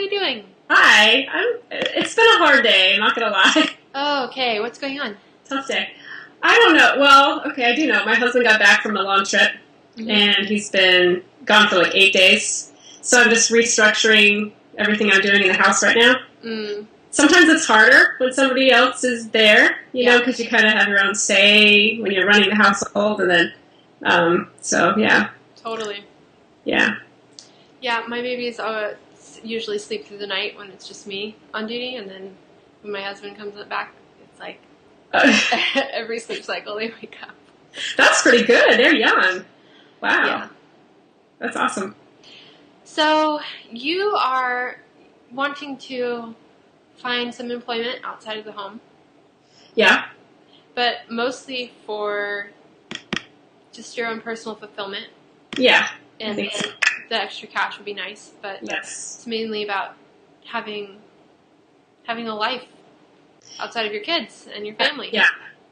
you doing? Hi. It's been a hard day, I'm not going to lie. Oh, okay. What's going on? Tough day. I don't know. Well, okay, I do know. My husband got back from a long trip, and he's been gone for like 8 days. So I'm just restructuring everything I'm doing in the house right now. Sometimes it's harder when somebody else is there, you know, because you kind of have your own say when you're running the household, and then, so, yeah. Totally. Yeah. Yeah, my babies usually sleep through the night when it's just me on duty, and then when my husband comes back, it's like every sleep cycle they wake up. That's pretty good. They're young. Wow. Yeah. That's awesome. So you are wanting to find some employment outside of the home. Yeah. But mostly for just your own personal fulfillment. Yeah. And I think so. the extra cash would be nice, but Yes. it's mainly about having a life outside of your kids and your family. Yeah,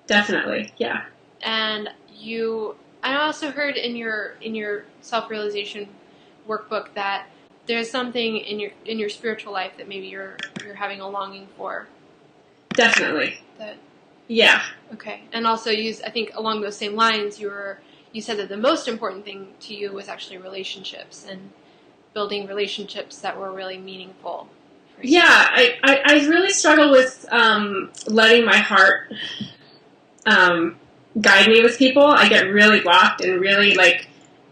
definitely. Yeah. And I also heard in your self-realization workbook that there's something in your spiritual life that maybe you're having a longing for. Definitely. Yeah. Okay. And also I think along those same lines, you said that the most important thing to you was actually relationships and building relationships that were really meaningful for you. Yeah, I really struggle with letting my heart guide me with people. I get really blocked and really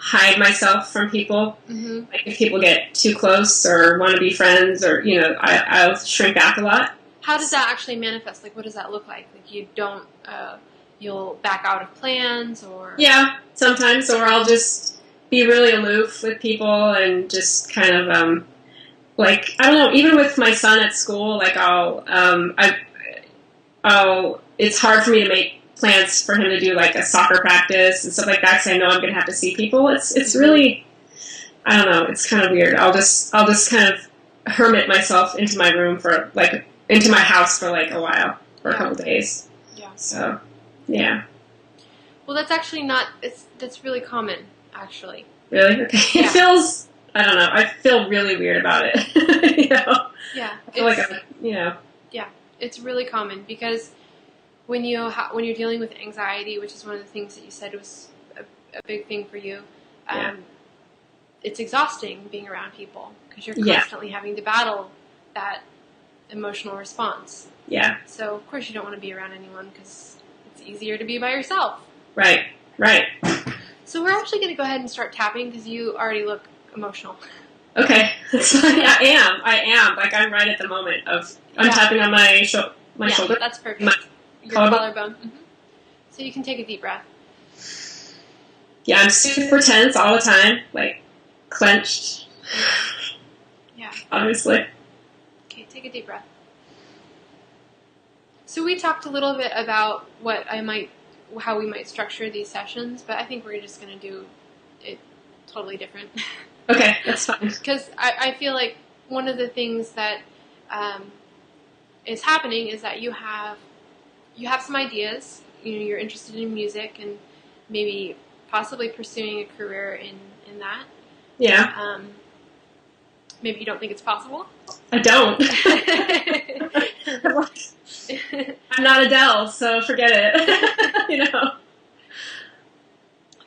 hide myself from people. Mm-hmm. Like if people get too close or want to be friends, or I'll shrink back a lot. How does that actually manifest? Like, what does that look like? Like, you don't, you'll back out of plans, or? Yeah, sometimes, or I'll just be really aloof with people and just kind of, I don't know, even with my son at school, it's hard for me to make plans for him to do a soccer practice and stuff like that, because I know I'm going to have to see people. It's really, I don't know, it's kind of weird. I'll just kind of hermit myself into my room into my house for a while, for a couple days. Yeah. So, yeah. Well, that's actually that's really common, actually. Really? Okay. Yeah. It feels, I don't know, I feel really weird about it. Yeah. I feel Yeah, it's really common because when you're dealing with anxiety, which is one of the things that you said was a big thing for you, it's exhausting being around people because you're constantly having to battle that emotional response. Yeah. So, of course, you don't want to be around anyone because it's easier to be by yourself. Right. So we're actually going to go ahead and start tapping because you already look emotional. Okay. I am. I'm right at the moment I'm tapping on my shoulder. That's perfect. Your collarbone. Mm-hmm. So you can take a deep breath. Yeah, I'm super tense all the time, clenched. Yeah. Obviously. Okay, take a deep breath. So we talked a little bit about how we might structure these sessions, but I think we're just going to do it totally different. Okay, that's fine. Because I feel like one of the things that is happening is that you have some ideas. You're interested in music and maybe possibly pursuing a career in that. Yeah. Maybe you don't think it's possible. I don't. I'm not Adele, so forget it.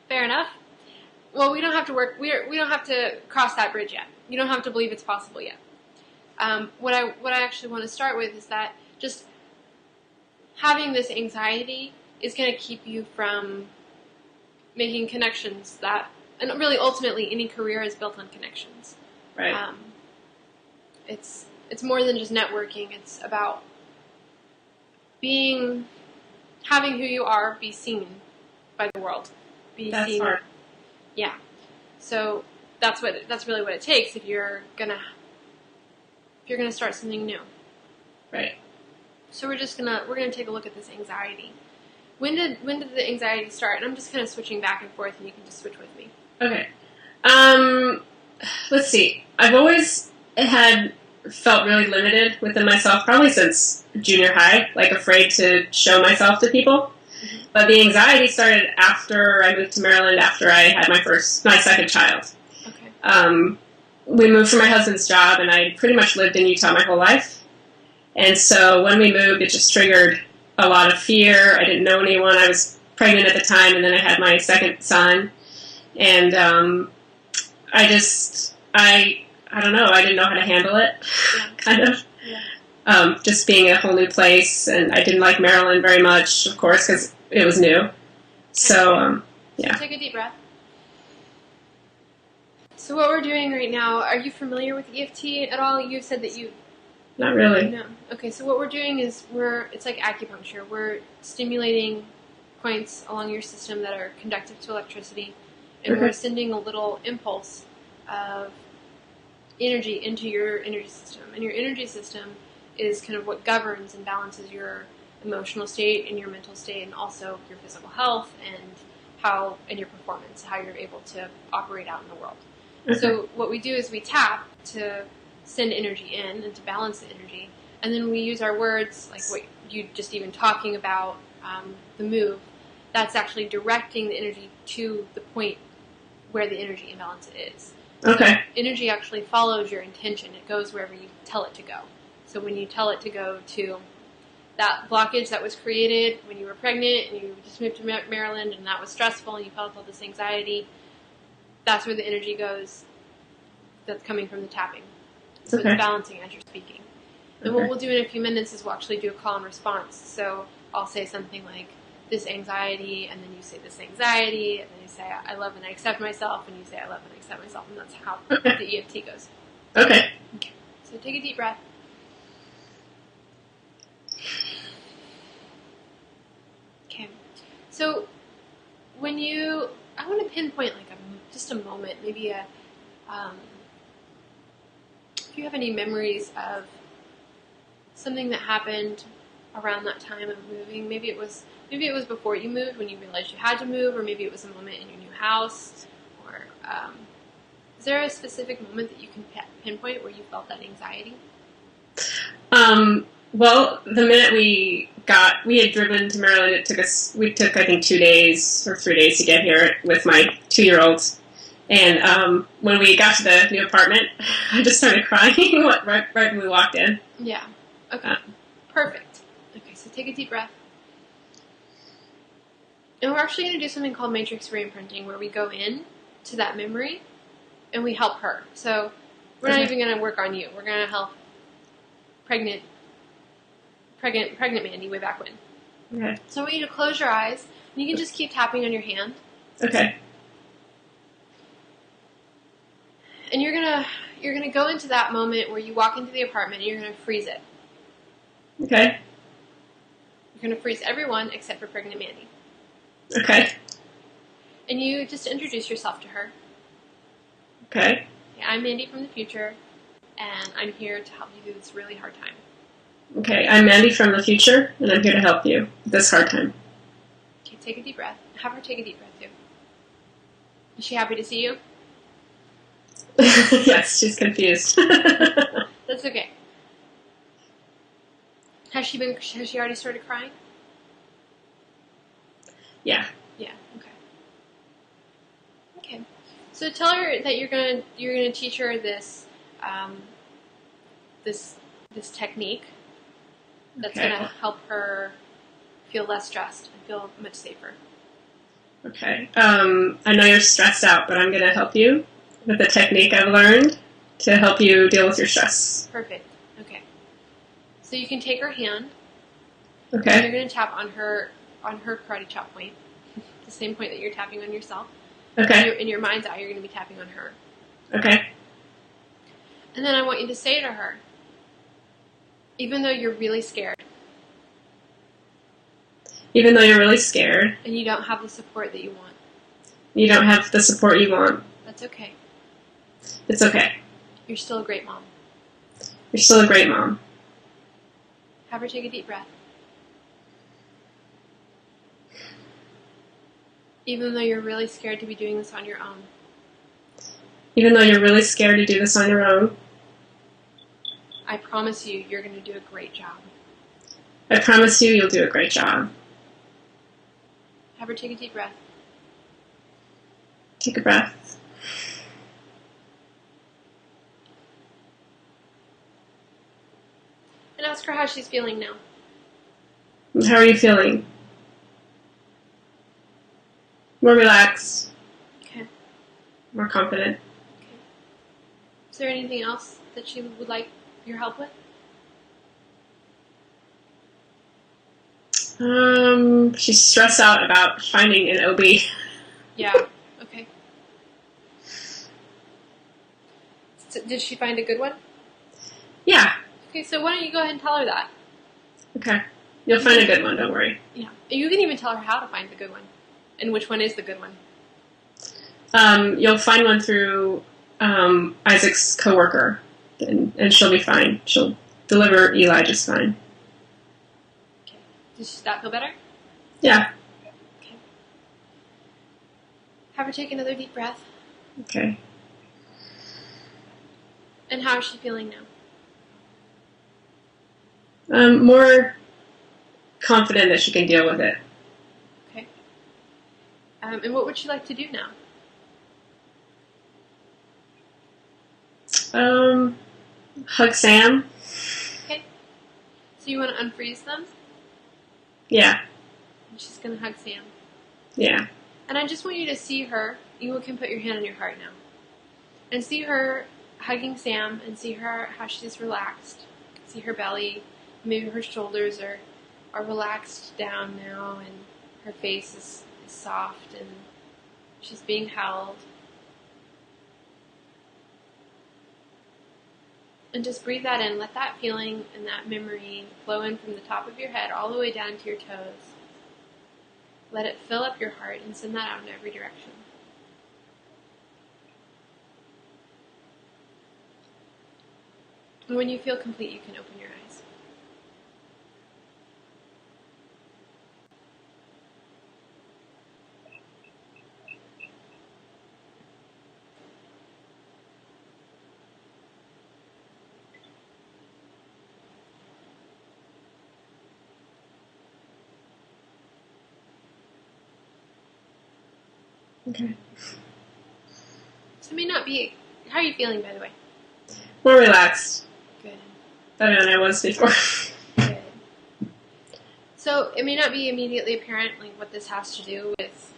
Fair enough. Well, we don't have to we don't have to cross that bridge yet. You don't have to believe it's possible yet. What I actually want to start with is that just having this anxiety is going to keep you from making connections and really ultimately any career is built on connections. Right. It's more than just networking. It's about having who you are be seen by the world. That's seen. hard. Yeah. So that's really what it takes if you're gonna start something new. Right. So we're gonna take a look at this anxiety. When did the anxiety start? And I'm just kind of switching back and forth, and you can just switch with me. Okay. Let's see. I've always felt really limited within myself, probably since junior high, afraid to show myself to people. Mm-hmm. But the anxiety started after I moved to Maryland, after I had my second child. Okay. we moved for my husband's job, and I pretty much lived in Utah my whole life. And so when we moved, it just triggered a lot of fear. I didn't know anyone. I was pregnant at the time, and then I had my second son. And I don't know, I didn't know how to handle it, kind of. Yeah. Just being a whole new place, and I didn't like Maryland very much, of course, because it was new. So, yeah. So take a deep breath. So what we're doing right now, are you familiar with EFT at all? You said that you... Not really. No. Okay, so what we're doing is it's like acupuncture. We're stimulating points along your system that are conductive to electricity, and we're sending a little impulse of energy into your energy system. And your energy system is kind of what governs and balances your emotional state and your mental state, and also your physical health and your performance, how you're able to operate out in the world. So what we do is we tap to send energy in and to balance the energy, and then we use our words, like what you just even talking about, the move, that's actually directing the energy to the point where the energy imbalance is. Okay. So energy actually follows your intention. It goes wherever you tell it to go. So when you tell it to go to that blockage that was created when you were pregnant and you just moved to Maryland and that was stressful and you felt all this anxiety, that's where the energy goes that's coming from the tapping. So it's balancing as you're speaking. And what we'll do in a few minutes is we'll actually do a call and response. So I'll say something like, this anxiety, and then you say this anxiety, and then you say, I love and I accept myself, and you say, I love and I accept myself, and that's how the EFT goes. Okay. So take a deep breath. Okay. So when I want to pinpoint like just a moment, maybe if you have any memories of something that happened around that time of moving. Maybe it was before you moved when you realized you had to move, or maybe it was a moment in your new house. Or is there a specific moment that you can pinpoint where you felt that anxiety? Well, the minute we had driven to Maryland, we took I think 2 days or 3 days to get here with my 2-year-old. And when we got to the new apartment, I just started crying right when we walked in. Yeah. Okay. Perfect. Okay, so take a deep breath. And we're actually going to do something called matrix reimprinting, where we go in to that memory and we help her. So we're not even going to work on you. We're going to help pregnant Mandy way back when. Okay. So I want you to close your eyes, and you can just keep tapping on your hand. Okay. And you're gonna go into that moment where you walk into the apartment and you're gonna freeze it. Okay. You're gonna freeze everyone except for pregnant Mandy. Okay. And you just introduce yourself to her. Okay. Yeah, I'm Mandy from the future, and I'm here to help you through this really hard time. Okay, I'm Mandy from the future, and I'm here to help you with this hard time. Okay, take a deep breath. Have her take a deep breath too. Is she happy to see you? Yes, she's confused. That's okay. Has she already started crying? Yeah. Yeah. Okay. Okay. So tell her that you're gonna teach her this this technique that's gonna help her feel less stressed and feel much safer. Okay. I know you're stressed out, but I'm gonna help you with the technique I've learned to help you deal with your stress. Perfect. Okay. So you can take her hand. Okay. And you're going to tap on her karate chop point, the same point that you're tapping on yourself. Okay. In your mind's eye, you're going to be tapping on her. Okay. And then I want you to say to her, even though you're really scared. Even though you're really scared. And you don't have the support that you want. You don't have the support you want. That's okay. It's okay. You're still a great mom. You're still a great mom. Have her take a deep breath. Even though you're really scared to be doing this on your own. Even though you're really scared to do this on your own. I promise you, you're going to do a great job. I promise you, you'll do a great job. Have her take a deep breath. Take a breath. And ask her how she's feeling now. How are you feeling? More relaxed. Okay. More confident. Okay. Is there anything else that she would like your help with? She's stressed out about finding an OB. Yeah. Okay. So did she find a good one? Yeah. Okay, so why don't you go ahead and tell her that? Okay. You'll find a good one, don't worry. Yeah. You can even tell her how to find the good one. And which one is the good one. You'll find one through Isaac's coworker, and she'll be fine. She'll deliver Eli just fine. Okay. Does that feel better? Yeah. Okay. Have her take another deep breath. Okay. And how is she feeling now? More confident that she can deal with it. Okay. And what would she like to do now? Hug Sam. Okay. So you want to unfreeze them? Yeah. And she's going to hug Sam. Yeah. And I just want you to see her. You can put your hand on your heart now. And see her hugging Sam and see her how she's relaxed. See her belly. Maybe her shoulders are relaxed down now and her face is soft and she's being held. And just breathe that in. Let that feeling and that memory flow in from the top of your head all the way down to your toes. Let it fill up your heart and send that out in every direction. And when you feel complete, you can open your eyes. Okay. So it may not be... How are you feeling, by the way? More relaxed. Good. Better than I was before. Good. So it may not be immediately apparent like what this has to do with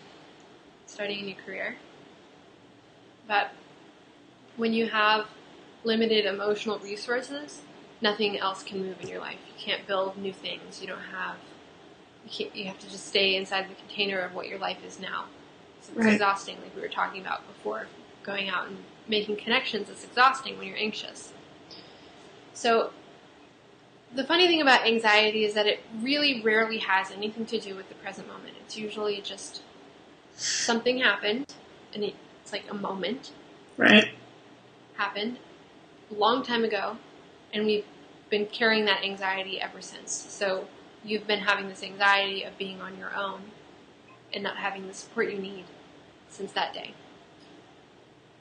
starting a new career, but when you have limited emotional resources, nothing else can move in your life. You can't build new things. You have to just stay inside the container of what your life is now. So it's exhausting, like we were talking about before. Going out and making connections is exhausting when you're anxious. So the funny thing about anxiety is that it really rarely has anything to do with the present moment. It's usually just something happened, and it's like a moment. Right. Happened a long time ago, and we've been carrying that anxiety ever since. So you've been having this anxiety of being on your own and not having the support you need since that day.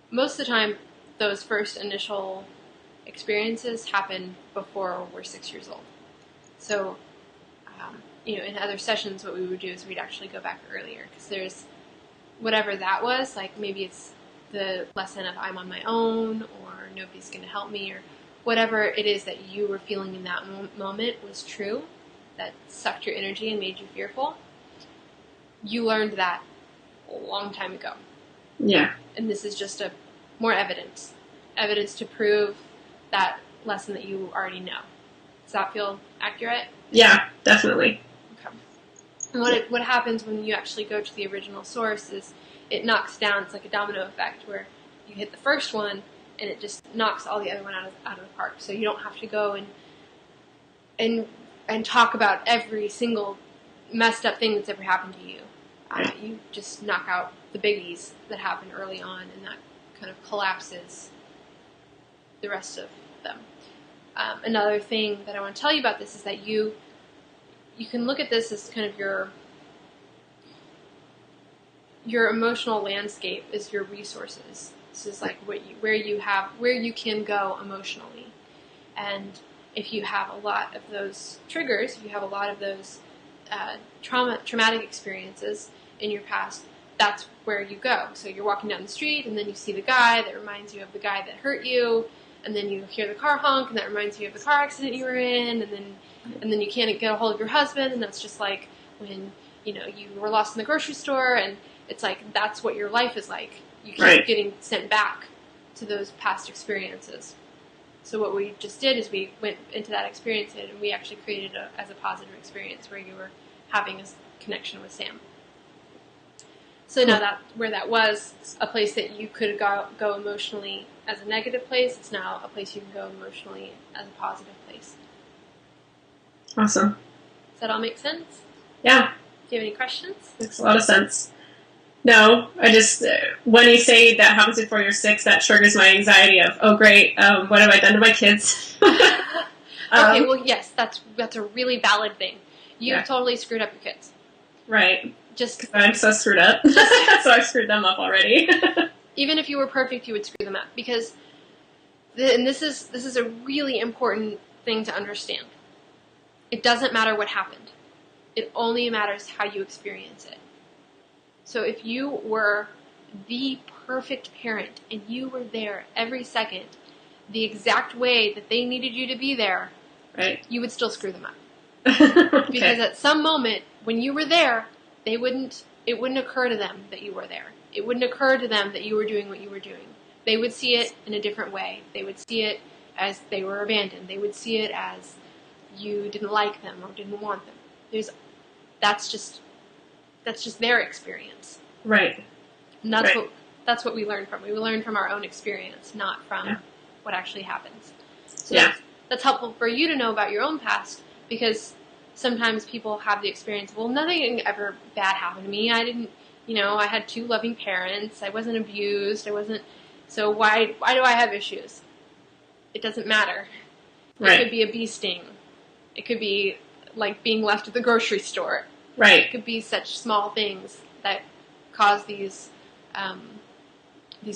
Most of the time, those first initial experiences happen before we're 6 years old. So, in other sessions, what we would do is we'd actually go back earlier, because there's whatever that was, like maybe it's the lesson of I'm on my own, or nobody's going to help me, or whatever it is that you were feeling in that moment was true, that sucked your energy and made you fearful. You learned that a long time ago. Yeah. And this is just more evidence to prove that lesson that you already know. Does that feel accurate? Yeah, definitely. Okay. And what happens when you actually go to the original source is it knocks down, it's like a domino effect, where you hit the first one and it just knocks all the other one out of the park. So you don't have to go and talk about every single messed up thing that's ever happened to you. You just knock out the biggies that happen early on, and that kind of collapses the rest of them. Another thing that I want to tell you about this is that you can look at this as kind of your emotional landscape is your resources. This is like where you can go emotionally, and if you have a lot of those triggers, if you have a lot of those traumatic experiences in your past, that's where you go. So you're walking down the street and then you see the guy that reminds you of the guy that hurt you, and then you hear the car honk, and that reminds you of the car accident you were in, and then you can't get a hold of your husband, and that's just like when, you were lost in the grocery store, and it's like that's what your life is like. You keep getting sent back to those past experiences. So what we just did is we went into that experience and we actually created as a positive experience where you were having a connection with Sam. So now that where that was a place that you could go emotionally as a negative place, it's now a place you can go emotionally as a positive place. Awesome. Does that all make sense? Yeah. Do you have any questions? Makes a lot of sense. No, I just, when you say that happens before you're 6, that triggers my anxiety of, oh great, what have I done to my kids? Okay, well yes, that's a really valid thing. You've totally screwed up your kids. Right. Just because I'm so screwed up. So I've screwed them up already. Even if you were perfect, you would screw them up. Because, and this is a really important thing to understand. It doesn't matter what happened. It only matters how you experience it. So if you were the perfect parent and you were there every second, the exact way that they needed you to be there, you would still screw them up. Okay. Because at some moment when you were there, it wouldn't occur to them that you were there. It wouldn't occur to them that you were doing what you were doing. They would see it in a different way. They would see it as they were abandoned. They would see it as you didn't like them or didn't want them. That's just their experience. Right. And that's what we learn from. We learn from our own experience, not from what actually happens. So that's helpful for you to know about your own past, because sometimes people have the experience, well, nothing ever bad happened to me. I didn't, I had 2 loving parents. I wasn't abused. So why do I have issues? It doesn't matter. It could be a bee sting. It could be like being left at the grocery store. Right. It could be such small things that cause these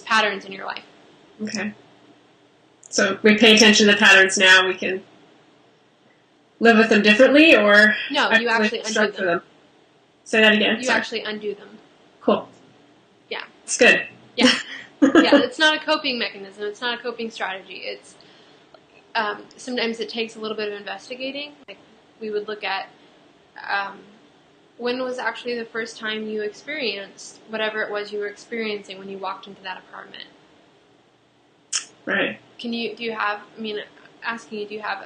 patterns in your life. Okay. So if we pay attention to the patterns now, we can live with them differently, or no, you actually undo them. Say that again. You actually undo them. Cool. Yeah. It's good. Yeah. Yeah. It's not a coping mechanism. It's not a coping strategy. It's sometimes it takes a little bit of investigating. Like we would look at when was actually the first time you experienced whatever it was you were experiencing when you walked into that apartment. Right. Do you have an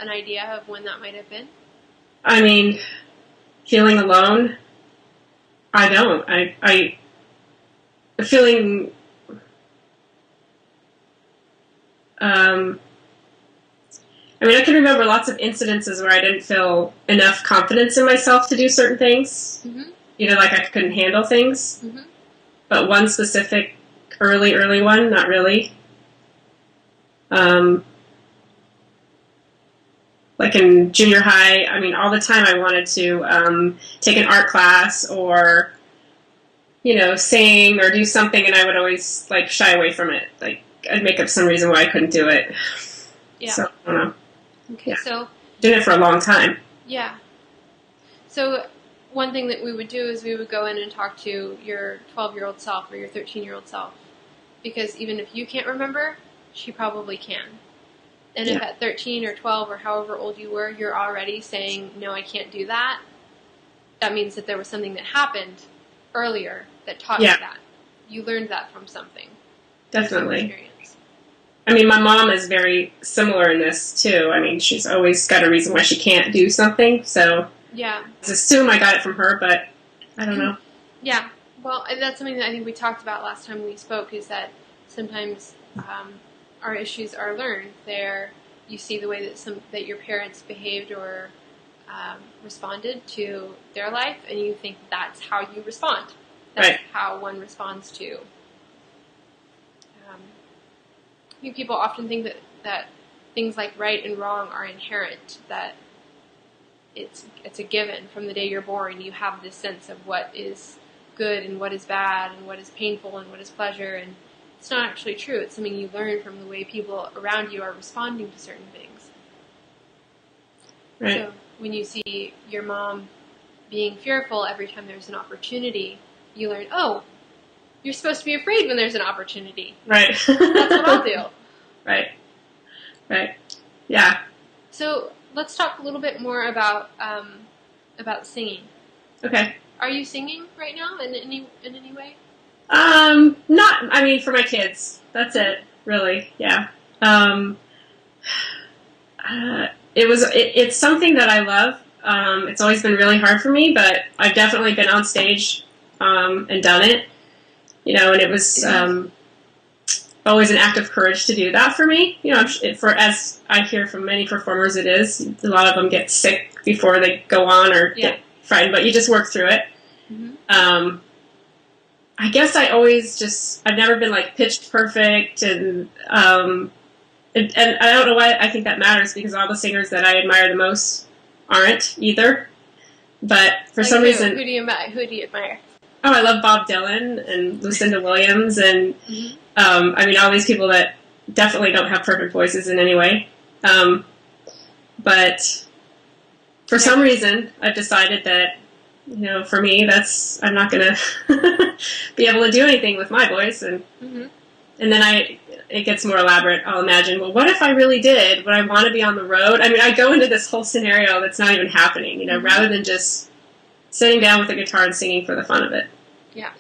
idea of when that might have been? I mean, feeling alone, I don't. I feeling, I can remember lots of incidences where I didn't feel enough confidence in myself to do certain things. Mm-hmm. Like I couldn't handle things. Mm-hmm. But one specific early one, not really. Like in junior high, all the time I wanted to take an art class or, sing or do something, and I would always, shy away from it. I'd make up some reason why I couldn't do it. Yeah. So, I don't know. Okay, so... Did it for a long time. Yeah. So, one thing that we would do is we would go in and talk to your 12-year-old self or your 13-year-old self. Because even if you can't remember, she probably can. And if at 13 or 12 or however old you were, you're already saying, no, I can't do that, that means that there was something that happened earlier that taught you that. You learned that from something. Definitely. My mom is very similar in this, too. She's always got a reason why she can't do something, so... Yeah. I assume I got it from her, but I don't know. Yeah. Well, that's something that I think we talked about last time we spoke, is that sometimes... our issues are learned. You see the way that your parents behaved or responded to their life, and you think that's how you respond. That's how one responds to. I think people often think that things like right and wrong are inherent. That it's a given from the day you're born. You have this sense of what is good and what is bad, and what is painful and what is pleasure, and it's not actually true. It's something you learn from the way people around you are responding to certain things. Right. So when you see your mom being fearful every time there's an opportunity, you learn, oh, you're supposed to be afraid when there's an opportunity. Right. That's what I'll do. Right. Right. Yeah. So let's talk a little bit more about singing. Okay. Are you singing right now in any way? Not. I mean, for my kids. That's it. Really. Yeah. It's something that I love. It's always been really hard for me, but I've definitely been on stage and done it. And it was always an act of courage to do that for me. As I hear from many performers, it is. A lot of them get sick before they go on or get frightened, but you just work through it. Mm-hmm. I guess I've never been like pitch perfect, and I don't know why I think that matters, because all the singers that I admire the most aren't either. But for some reason, who do you admire? Oh, I love Bob Dylan and Lucinda Williams, and all these people that definitely don't have perfect voices in any way. But for some reason, I've decided that, for me, I'm not going to be able to do anything with my voice, and then it gets more elaborate. I'll imagine, well, what if I really did? Would I want to be on the road? I mean, I go into this whole scenario that's not even happening, rather than just sitting down with a guitar and singing for the fun of it. Yeah.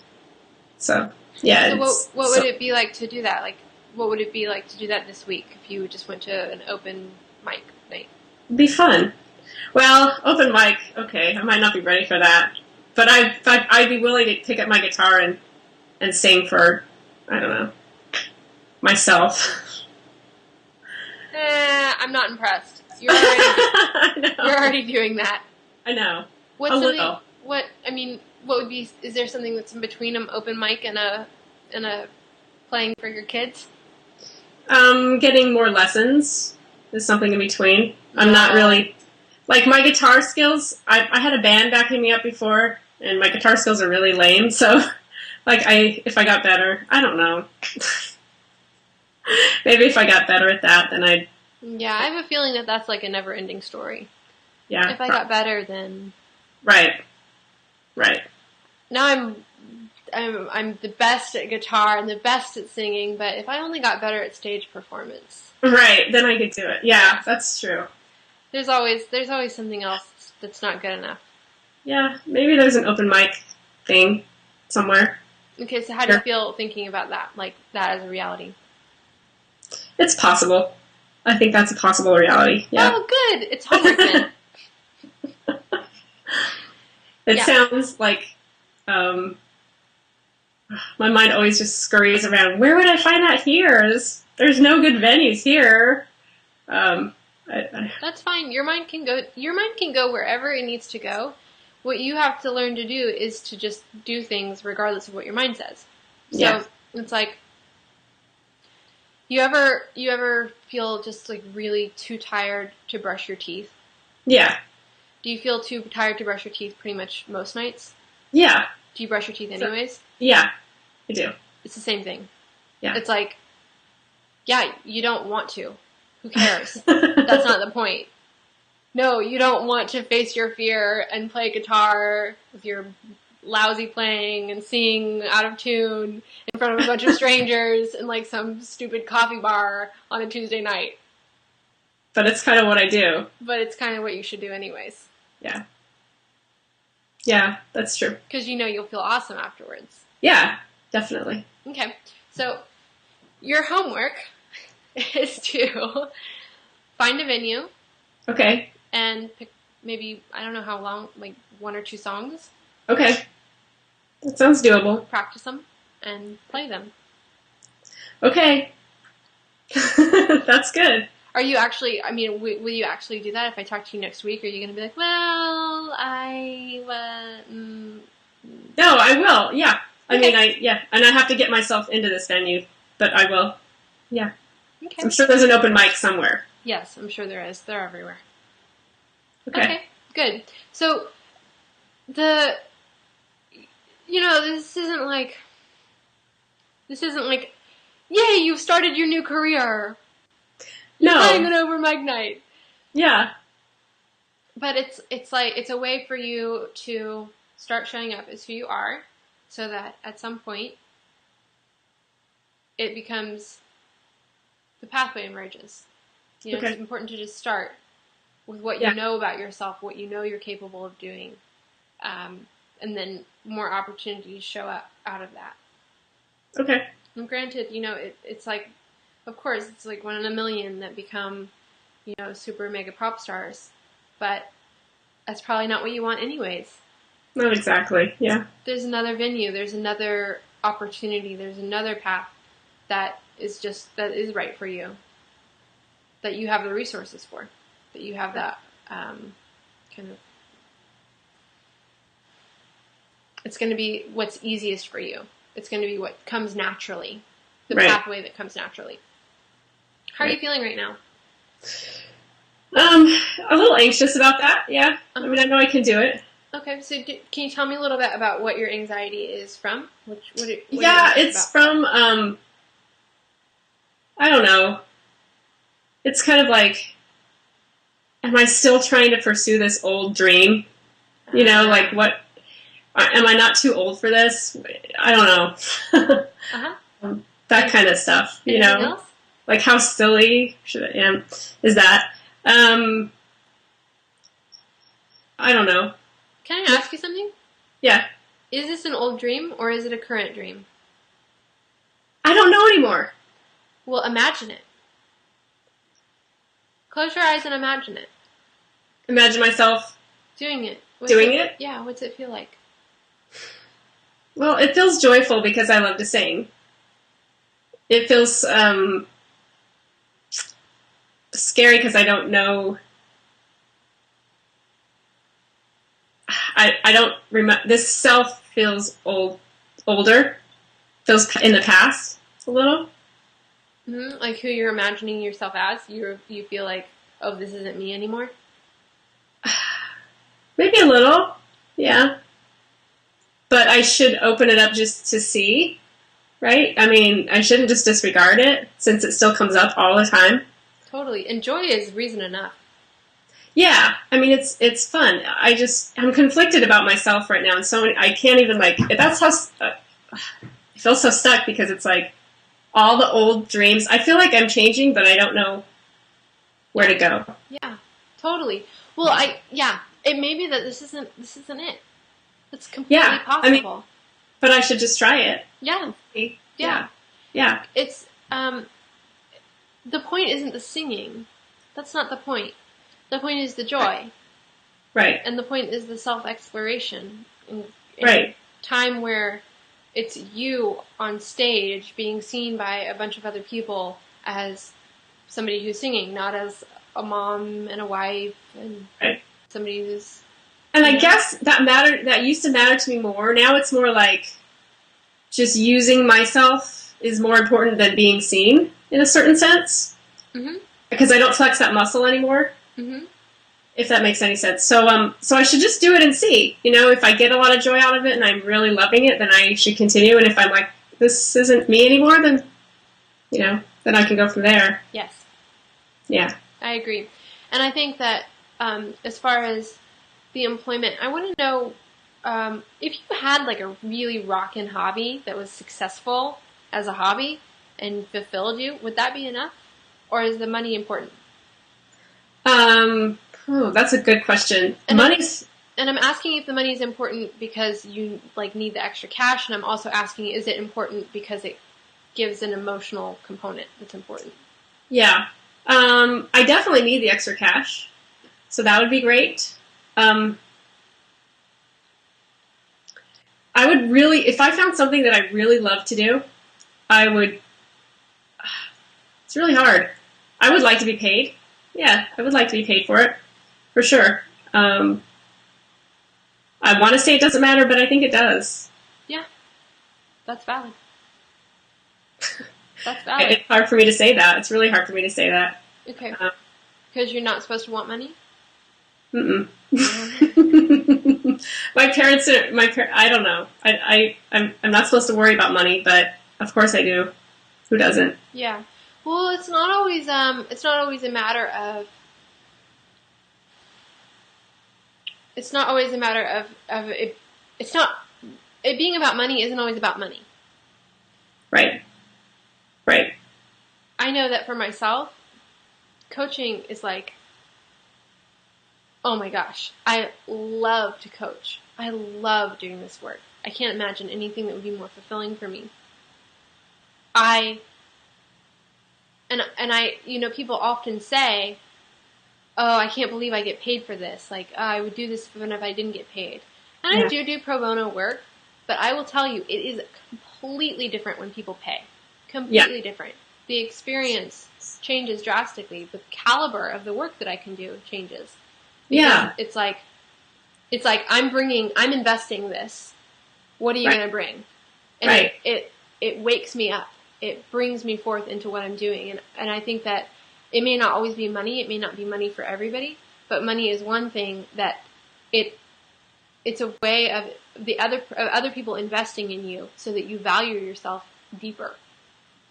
So, yeah. So what would it be like to do that? Like, what would it be like to do that this week if you just went to an open mic night? It'd be fun. Well, open mic, okay, I might not be ready for that. But I'd be willing to pick up my guitar and sing for, I don't know, myself. I'm not impressed. You're already doing that. I know. What's what would be? Is there something that's in between an open mic and a playing for your kids? Getting more lessons is something in between. I'm not really like my guitar skills. I had a band backing me up before, and my guitar skills are really lame. So, if I got better, I don't know. Maybe if I got better at that, then I'd. Yeah, I have a feeling that that's like a never-ending story. Yeah. If I got better, then. Right. Now I'm the best at guitar and the best at singing, but if I only got better at stage performance. Right, then I could do it. Yeah, that's true. There's always something else that's not good enough. Yeah, maybe there's an open mic thing somewhere. Okay, so how do you feel thinking about that? Like that as a reality? It's possible. I think that's a possible reality. Yeah. Oh, good. It's homework then. It sounds like my mind always just scurries around. Where would I find that here? There's no good venues here. That's fine. Your mind can go wherever it needs to go. What you have to learn to do is to just do things regardless of what your mind says. So it's like, you ever feel just like really too tired to brush your teeth? Yeah. Do you feel too tired to brush your teeth pretty much most nights? Yeah. Do you brush your teeth anyways? Yeah, I do. It's the same thing. Yeah. It's like, yeah, you don't want to. Who cares? That's not the point. No, you don't want to face your fear and play guitar with your lousy playing and sing out of tune in front of a bunch of strangers in like some stupid coffee bar on a Tuesday night. But it's kind of what I do. But it's kind of what you should do anyways. Yeah. Yeah, that's true. Because you'll feel awesome afterwards. Yeah, definitely. Okay, so your homework is to find a venue. Okay. And pick maybe, I don't know how long, like 1 or 2 songs. Okay. That sounds doable. Practice them and play them. Okay. That's good. Are you actually, will you actually do that if I talk to you next week? Are you going to be like, well, No, I will, yeah. Okay. And I have to get myself into this venue, but I will. Yeah. Okay. I'm sure there's an open mic somewhere. Yes, I'm sure there is. They're everywhere. Okay, good. So, this isn't like, yay, you've started your new career. You're playing an open mic night. Yeah. But it's a way for you to start showing up as who you are, so that at some point, it becomes, the pathway emerges. You know, Okay. it's important to just start with what Yeah. you know about yourself, what you know you're capable of doing, and then more opportunities show up out of that. Okay. And granted, you know, it's like, of course, it's like 1 in a million that become, you know, super mega pop stars, but that's probably not what you want anyways. Not exactly. Yeah. There's another venue, there's another opportunity, there's another path that is right for you, that you have the resources for, that you have that kind of, it's going to be what's easiest for you. It's going to be what comes naturally, the pathway that comes naturally. How are you feeling right now? A little anxious about that. Yeah. I mean, I know I can do it. Okay, so can you tell me a little bit about what your anxiety is from? It's from, I don't know. It's kind of like, am I still trying to pursue this old dream? You know, like what, am I not too old for this? I don't know. That kind of stuff, you Anything know? else? Like how silly is that? I don't know. Can I ask you something? Yeah. Is this an old dream or is it a current dream? I don't know anymore. Well, imagine it. Close your eyes and imagine it. Imagine myself doing it. Doing it? Yeah, what's it feel like? Well, it feels joyful because I love to sing. It feels scary because I don't know. I don't remember. This self feels older. Feels in the past a little. Mm-hmm. Like who you're imagining yourself as. You feel like, oh, this isn't me anymore. Maybe a little, yeah. But I should open it up just to see, right? I mean, I shouldn't just disregard it since it still comes up all the time. Totally. And joy is reason enough. Yeah, I mean, it's fun. I'm conflicted about myself right now, and so I can't even, like, that's how, I feel so stuck because it's like all the old dreams. I feel like I'm changing, but I don't know where to go. Yeah, totally. Well, it may be that this isn't it. It's completely possible. I mean, but I should just try it. Yeah. Yeah. It's, the point isn't the singing. That's not the point. The point is the joy. Right. And the point is the self-exploration. In right. Time where it's you on stage being seen by a bunch of other people as somebody who's singing, not as a mom and a wife and somebody who's... And I guess that used to matter to me more. Now it's more like just using myself is more important than being seen in a certain sense. Mm-hmm. Because I don't flex that muscle anymore. Mm-hmm. If that makes any sense. So I should just do it and see. You know, if I get a lot of joy out of it and I'm really loving it, then I should continue. And if I'm like, this isn't me anymore, then, you know, then I can go from there. Yes. Yeah. I agree. And I think that as far as the employment, I want to know if you had like a really rockin' hobby that was successful as a hobby and fulfilled you, would that be enough? Or is the money important? That's a good question. And I'm asking if the money is important because you like need the extra cash, and I'm also asking, is it important because it gives an emotional component that's important? Yeah. I definitely need the extra cash, so that would be great. I would really, if I found something that I really love to do, it's really hard. I would like to be paid. Yeah, I would like to be paid for it, for sure. I want to say it doesn't matter, but I think it does. Yeah, that's valid. That's valid. It's hard for me to say that. It's really hard for me to say that. Okay. Because you're not supposed to want money? Mm-mm. My parents I don't know. I'm not supposed to worry about money, but of course I do. Who doesn't? Yeah. Well, it's not always a matter of it. It's not, it being about money isn't always about money. Right. I know that for myself, coaching is like, oh my gosh, I love to coach. I love doing this work. I can't imagine anything that would be more fulfilling for me. People often say, oh, I can't believe I get paid for this. Like, oh, I would do this even if I didn't get paid. And I do pro bono work, but I will tell you, it is completely different when people pay. Completely different. The experience changes drastically. The caliber of the work that I can do changes. Because it's like I'm investing this. What are you going to bring? And it wakes me up. It brings me forth into what I'm doing. And I think that it may not always be money. It may not be money for everybody, but money is one thing that it's a way of other people investing in you so that you value yourself deeper.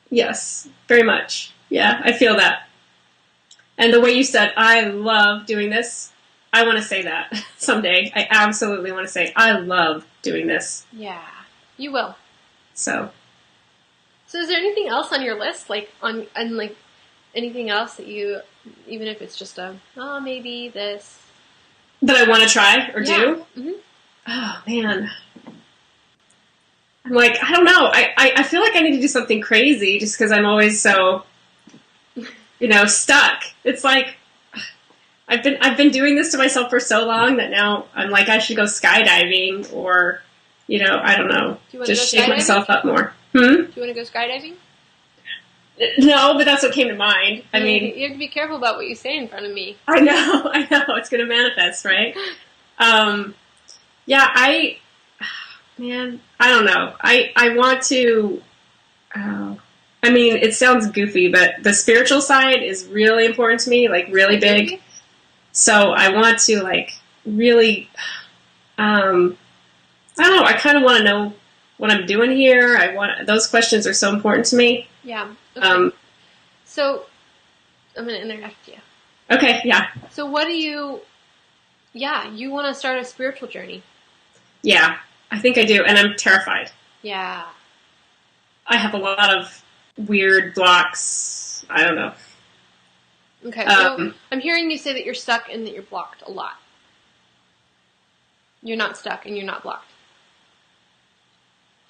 Yes, very much. Yeah, I feel that. And the way you said, I love doing this, I want to say that someday. I absolutely want to say, I love doing this. Yeah, you will. So is there anything else on your list? Like, anything else that you, even if it's just maybe this. That I want to try or do? Mm-hmm. Oh, man. I'm like, I don't know. I feel like I need to do something crazy just because I'm always so, stuck. It's like, I've been doing this to myself for so long that now I'm like, I should go skydiving or, I don't know, just shake myself up more. Do you want to go skydiving? No, but that's what came to mind. I mean, you have to be careful about what you say in front of me. I know. It's going to manifest, right? Man, I don't know. I want to, it sounds goofy, but the spiritual side is really important to me, like really big. So I want to really, I don't know, I kind of want to know what I'm doing here. Those questions are so important to me. Yeah. Okay. So I'm going to interrupt you. Okay, yeah. So what do you want to start a spiritual journey. Yeah, I think I do, and I'm terrified. Yeah. I have a lot of weird blocks. I don't know. Okay, so I'm hearing you say that you're stuck and that you're blocked a lot. You're not stuck and you're not blocked.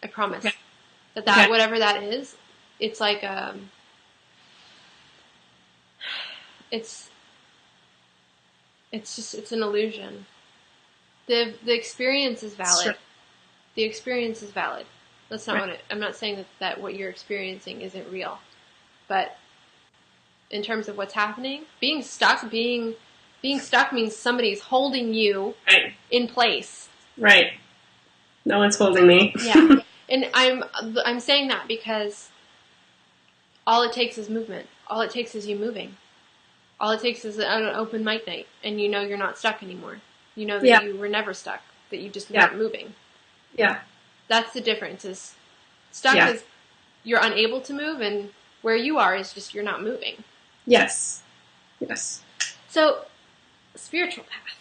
I promise. Okay. That whatever that is, it's like it's an illusion. The experience is valid. Sure. The experience is valid. That's not what I'm not saying that what you're experiencing isn't real. But in terms of what's happening, being stuck means somebody's holding you in place. Right. No one's holding me. Yeah. And I'm saying that because all it takes is movement. All it takes is you moving. All it takes is an open mic night, and you're not stuck anymore. You know that you were never stuck, that you just weren't moving. Yeah. That's the difference. Is stuck is you're unable to move, and where you are is just you're not moving. Yes. Yes. So, spiritual path.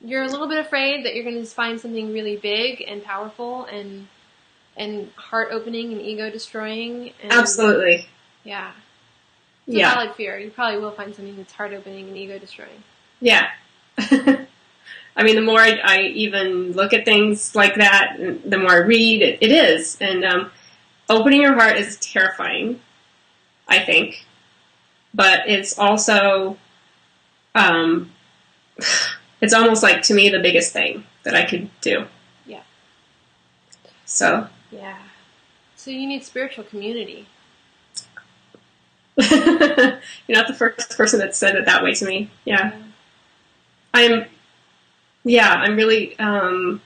You're a little bit afraid that you're going to find something really big and powerful and heart-opening and ego-destroying. And, absolutely. Yeah. It's a valid fear. You probably will find something that's heart-opening and ego-destroying. Yeah. I mean, the more I even look at things like that, the more I read, it is. And opening your heart is terrifying, I think. But it's also, it's almost like, to me, the biggest thing that I could do. Yeah. So. Yeah. So you need spiritual community. You're not the first person that said it that way to me. Yeah. I'm really, I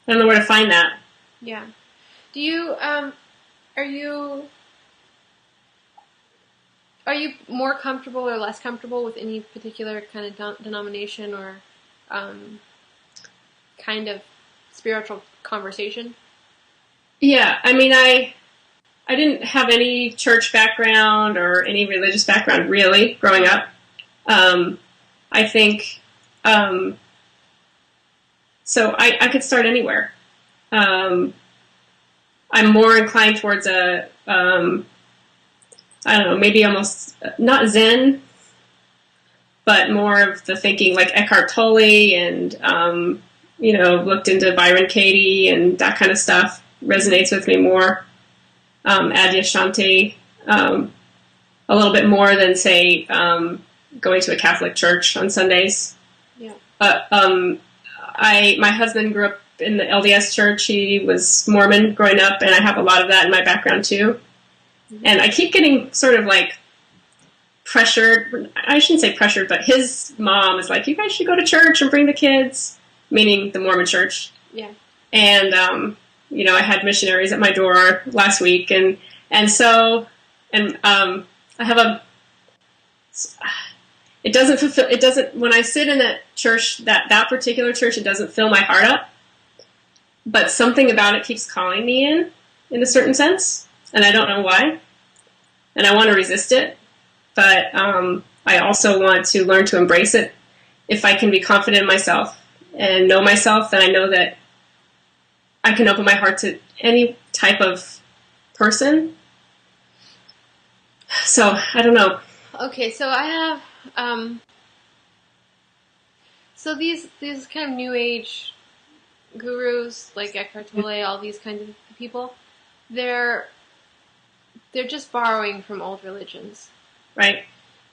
don't know where to find that. Yeah. Do you, are you more comfortable or less comfortable with any particular kind of denomination or kind of spiritual conversation? Yeah, I mean, I didn't have any church background or any religious background, really, growing up. I think, so I could start anywhere. I'm more inclined towards a I don't know, maybe almost not Zen, but more of the thinking like Eckhart Tolle and, looked into Byron Katie and that kind of stuff resonates with me more. Adyashanti, a little bit more than, say, going to a Catholic church on Sundays. Yeah. But my husband grew up in the LDS church. He was Mormon growing up, and I have a lot of that in my background too. Mm-hmm. And I keep getting sort of like pressured. I shouldn't say pressured, but his mom is like, you guys should go to church and bring the kids, meaning the Mormon church. Yeah. And, I had missionaries at my door last week. I have it doesn't, when I sit in that church, that particular church, it doesn't fill my heart up. But something about it keeps calling me in a certain sense. And I don't know why. And I want to resist it. But I also want to learn to embrace it. If I can be confident in myself and know myself, then I know that I can open my heart to any type of person. So, I don't know. Okay, so I have, so these kind of new age gurus, like Eckhart Tolle, all these kinds of people, they're just borrowing from old religions. Right.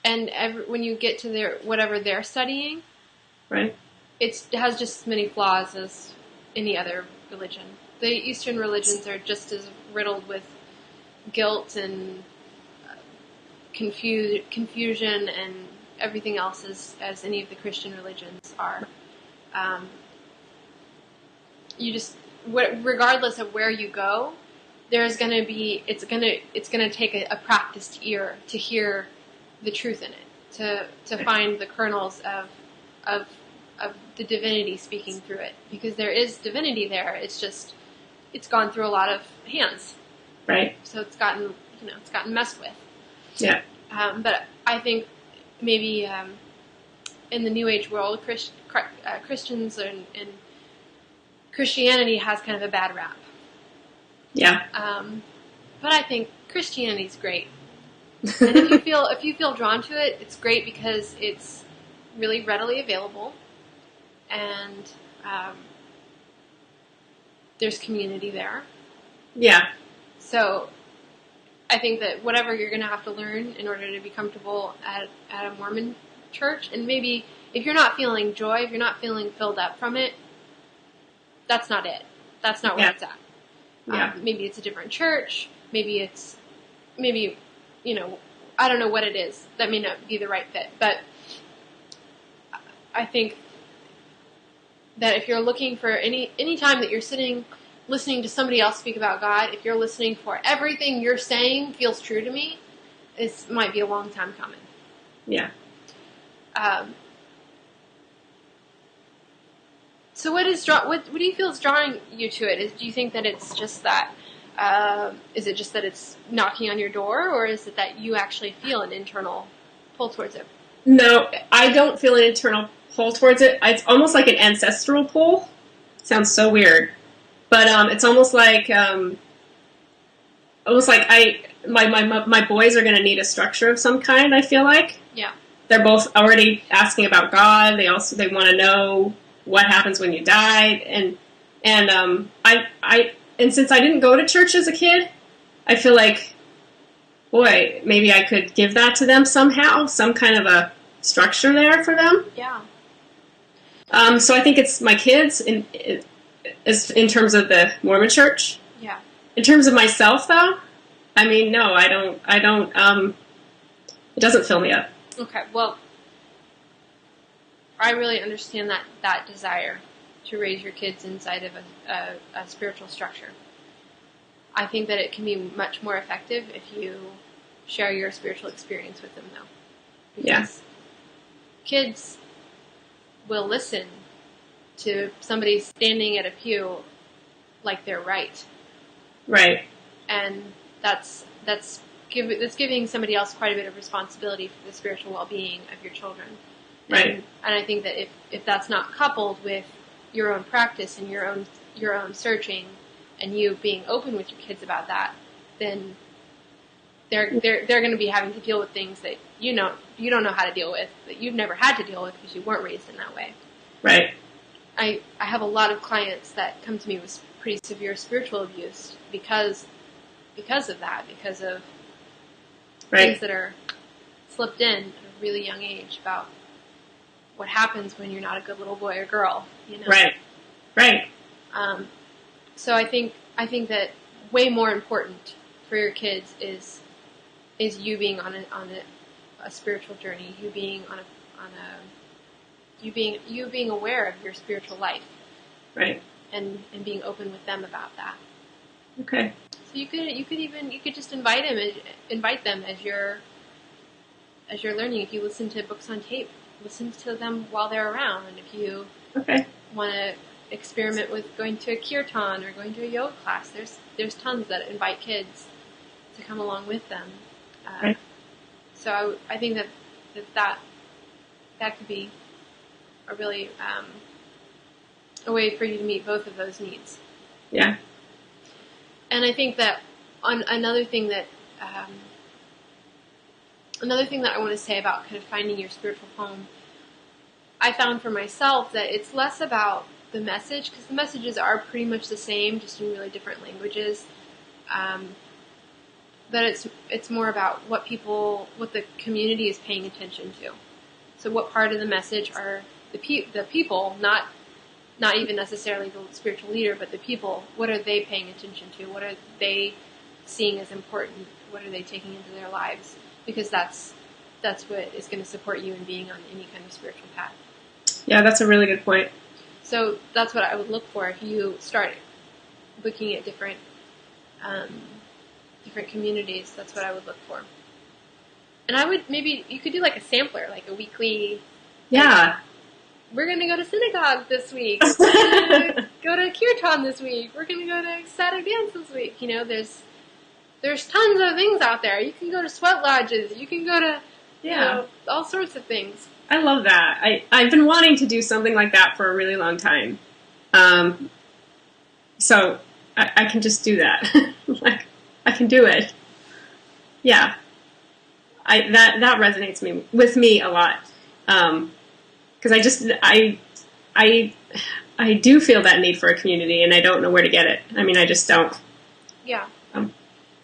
And when you get to whatever they're studying, right, it has just as many flaws as any other religion. The Eastern religions are just as riddled with guilt and confusion and everything else as any of the Christian religions are. Regardless of where you go, there's going to be it's going to take a practiced ear to hear the truth in it, to find the kernels of the divinity speaking through it, because there is divinity there. It's gone through a lot of hands, right? So it's gotten messed with. Yeah. But I think maybe in the New Age world, Christians and Christianity has kind of a bad rap. Yeah. But I think Christianity's great. And if you feel drawn to it, it's great because it's really readily available, and there's community there. Yeah. So I think that whatever you're going to have to learn in order to be comfortable at a Mormon church, and maybe if you're not feeling joy, if you're not feeling filled up from it, that's not it. That's not where it's at. Yeah. Maybe it's a different church. Maybe I don't know what it is. That may not be the right fit. But I think that if you're looking for any time that you're sitting listening to somebody else speak about God, if you're listening for everything you're saying feels true to me, this might be a long time coming. Yeah. So what do you feel is drawing you to it? Do you think that it's just that, is it just that it's knocking on your door, or is it that you actually feel an internal pull towards it? No, I don't feel an internal pull towards it. It's almost like an ancestral pull. Sounds so weird. But it's almost like my boys are going to need a structure of some kind, I feel like. Yeah. They're both already asking about God. They want to know what happens when you die, and since I didn't go to church as a kid, I feel like, boy, maybe I could give that to them somehow, some kind of a structure there for them. Yeah. So I think it's my kids in terms of the Mormon church. Yeah. In terms of myself, though, I mean, no, I don't. It doesn't fill me up. Okay. Well, I really understand that desire to raise your kids inside of a spiritual structure. I think that it can be much more effective if you share your spiritual experience with them, though. Because kids will listen to somebody standing at a pew like they're right. Right. And that's giving somebody else quite a bit of responsibility for the spiritual well-being of your children. Right. And I think that if that's not coupled with your own practice and your own searching, and you being open with your kids about that, then they're going to be having to deal with things that you don't know how to deal with, that you've never had to deal with because you weren't raised in that way. Right. I have a lot of clients that come to me with pretty severe spiritual abuse because of that, because of things that are slipped in at a really young age about what happens when you're not a good little boy or girl. Right. So I think that way more important for your kids is you being on a spiritual journey, you being you being aware of your spiritual life, right, and being open with them about that. Okay. So you could just invite them as you're learning. If you listen to books on tape, listen to them while they're around, and if you want to experiment with going to a kirtan or going to a yoga class, there's tons that invite kids to come along with them. Right. So I think that could be a really a way for you to meet both of those needs. Yeah. And I think that another thing that I want to say about kind of finding your spiritual home, I found for myself that it's less about the message, because the messages are pretty much the same, just in really different languages. But it's more about what the community is paying attention to. So what part of the message are the people, not even necessarily the spiritual leader, but the people, what are they paying attention to? What are they seeing as important? What are they taking into their lives? Because that's what is going to support you in being on any kind of spiritual path. Yeah, that's a really good point. So that's what I would look for if you start looking at different communities. That's what I would look for. And you could do like a sampler, like a weekly. Yeah. We're going to go to synagogue this week. We're going to go to kirtan this week. We're going to go to ecstatic dance this week. There's tons of things out there. You can go to sweat lodges. You can go to all sorts of things. I love that. I've been wanting to do something like that for a really long time. So I can just do that. Like, I can do it. Yeah. That resonates with me a lot. Because I do feel that need for a community, and I don't know where to get it. I mean, I just don't. Yeah. And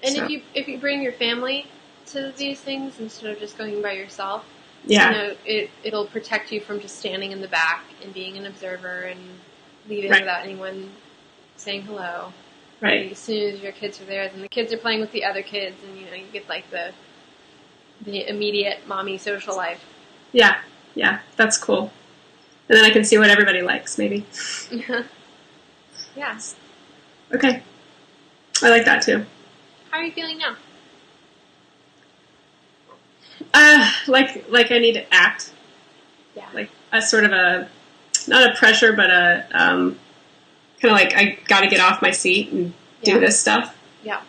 if you bring your family to these things instead of just going by yourself, it'll protect you from just standing in the back and being an observer and leaving without anyone saying hello. Right. And as soon as your kids are there, then the kids are playing with the other kids, and you get like the immediate mommy social life. Yeah, that's cool. And then I can see what everybody likes, maybe. Yeah. Okay. I like that too. How are you feeling now? Like I need to act. Yeah. Like a sort of not a pressure, but a kind of like I got to get off my seat and do this stuff. Yeah.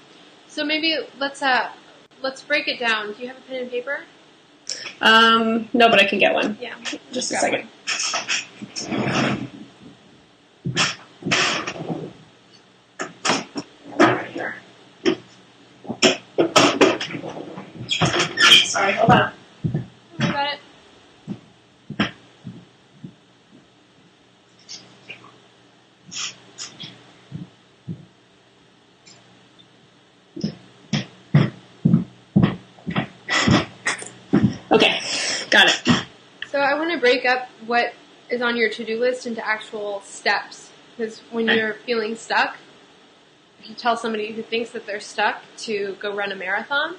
So maybe let's break it down. Do you have a pen and paper? No, but I can get one. Yeah. Just a second. Right here. Sorry, hold on. I got it. Okay, got it. So I want to break up what is on your to-do list into actual steps. Because when you're feeling stuck, if you tell somebody who thinks that they're stuck to go run a marathon,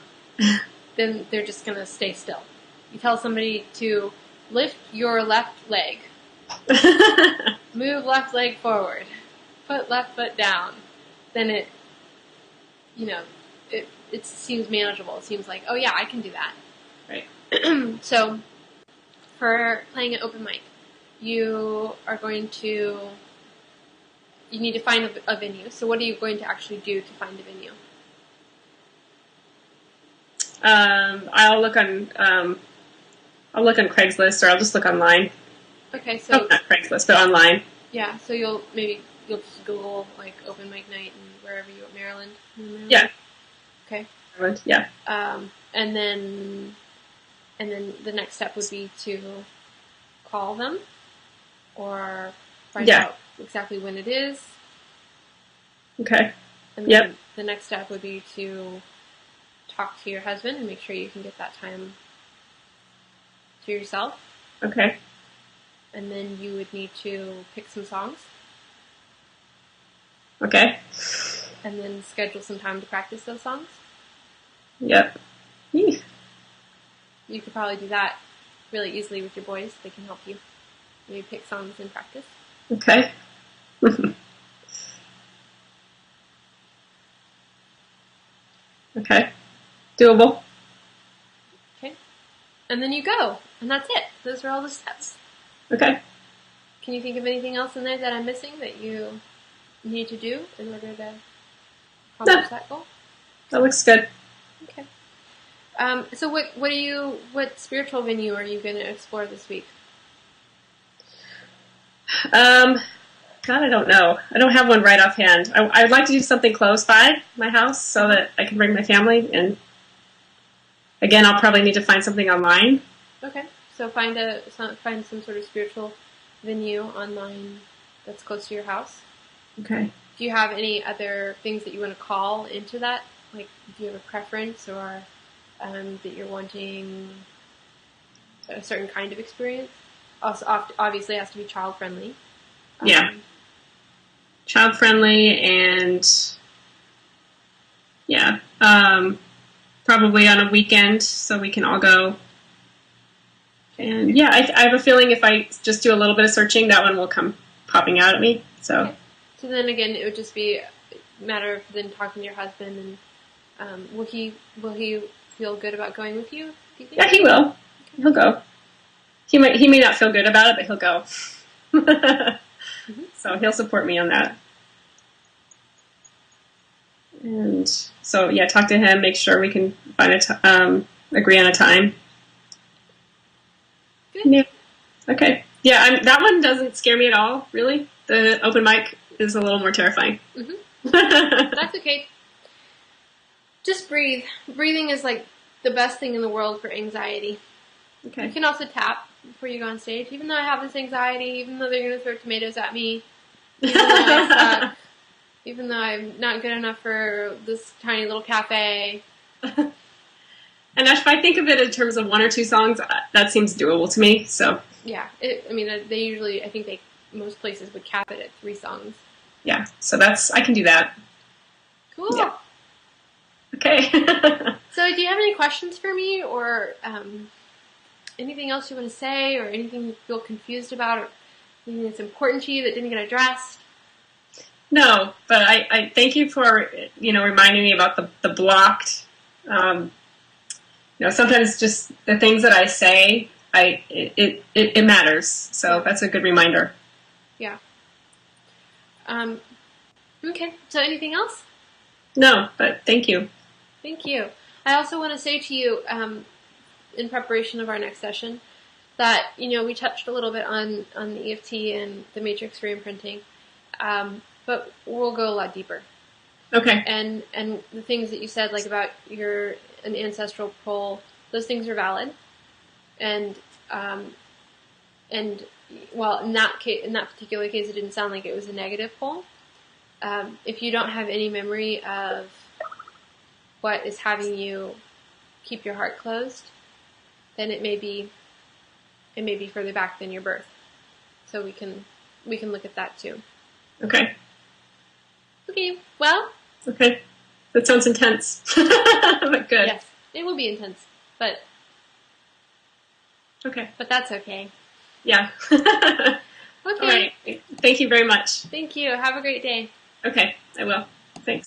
then they're just going to stay still. You tell somebody to lift your left leg, move left leg forward, put left foot down, then it seems manageable. It seems like, oh yeah, I can do that. Right. So, for playing an open mic, you need to find a venue. So what are you going to actually do to find a venue? I'll look on Craigslist, or I'll just look online. Okay, so not Craigslist, but online. Yeah, so you'll just Google like open mic night and wherever you at Maryland. Yeah. Okay. Yeah. And then the next step would be to call them or find out exactly when it is. Okay. And then the next step would be to talk to your husband and make sure you can get that time to yourself. Okay. And then you would need to pick some songs. Okay. And then schedule some time to practice those songs. Yep. You could probably do that really easily with your boys. They can help you. Maybe pick songs and practice. Okay. Okay. Doable. Okay. And then you go. And that's it. Those are all the steps. Okay. Can you think of anything else in there that I'm missing that you need to do in order to accomplish that goal? That looks good. Okay. So what spiritual venue are you going to explore this week? God, I don't know. I don't have one right offhand. I would like to do something close by my house so that I can bring my family. And again, I'll probably need to find something online. Okay. So find some sort of spiritual venue online that's close to your house. Okay. Do you have any other things that you want to call into that? Like, do you have a preference or that you're wanting a certain kind of experience? Also, obviously, it has to be child-friendly. Yeah. Child-friendly and, yeah, probably on a weekend so we can all go. And, yeah, I have a feeling if I just do a little bit of searching, that one will come popping out at me. So. Okay. So then again, it would just be a matter of then talking to your husband, and will he feel good about going with you? Do you think? Yeah, he will. Okay. He'll go. He may not feel good about it, but he'll go. So he'll support me on that. And so yeah, talk to him, make sure we can find agree on a time. Good. Yeah. Okay. Yeah, that one doesn't scare me at all. Really, the open mic is a little more terrifying. Mm-hmm. That's okay. Just breathe. Breathing is like the best thing in the world for anxiety. Okay. You can also tap before you go on stage. Even though I have this anxiety, even though they're going to throw tomatoes at me, even though I suck, even though I'm not good enough for this tiny little cafe. And if I think of it in terms of one or two songs, that seems doable to me. So yeah, they usually, I think most places would cap it at 3 songs. Yeah, so I can do that. Cool. Yeah. Okay. So do you have any questions for me or anything else you want to say or anything you feel confused about or anything that's important to you that didn't get addressed? No, but I thank you for, reminding me about the blocked, sometimes just the things that I say, it matters. So that's a good reminder. Yeah. Okay. So anything else? No, but thank you. Thank you. I also want to say to you, in preparation of our next session, that, we touched a little bit on the EFT and the matrix reimprinting, but we'll go a lot deeper. Okay. And the things that you said, like about an ancestral pull, those things are valid. And well, in that particular case, it didn't sound like it was a negative pull. If you don't have any memory of what is having you keep your heart closed, then it may be further back than your birth. So we can look at that too. Okay. Okay. Well. Okay. That sounds intense, but good. Yes, it will be intense, but okay. But that's okay. Yeah. Okay. All right. Thank you very much. Thank you. Have a great day. Okay, I will.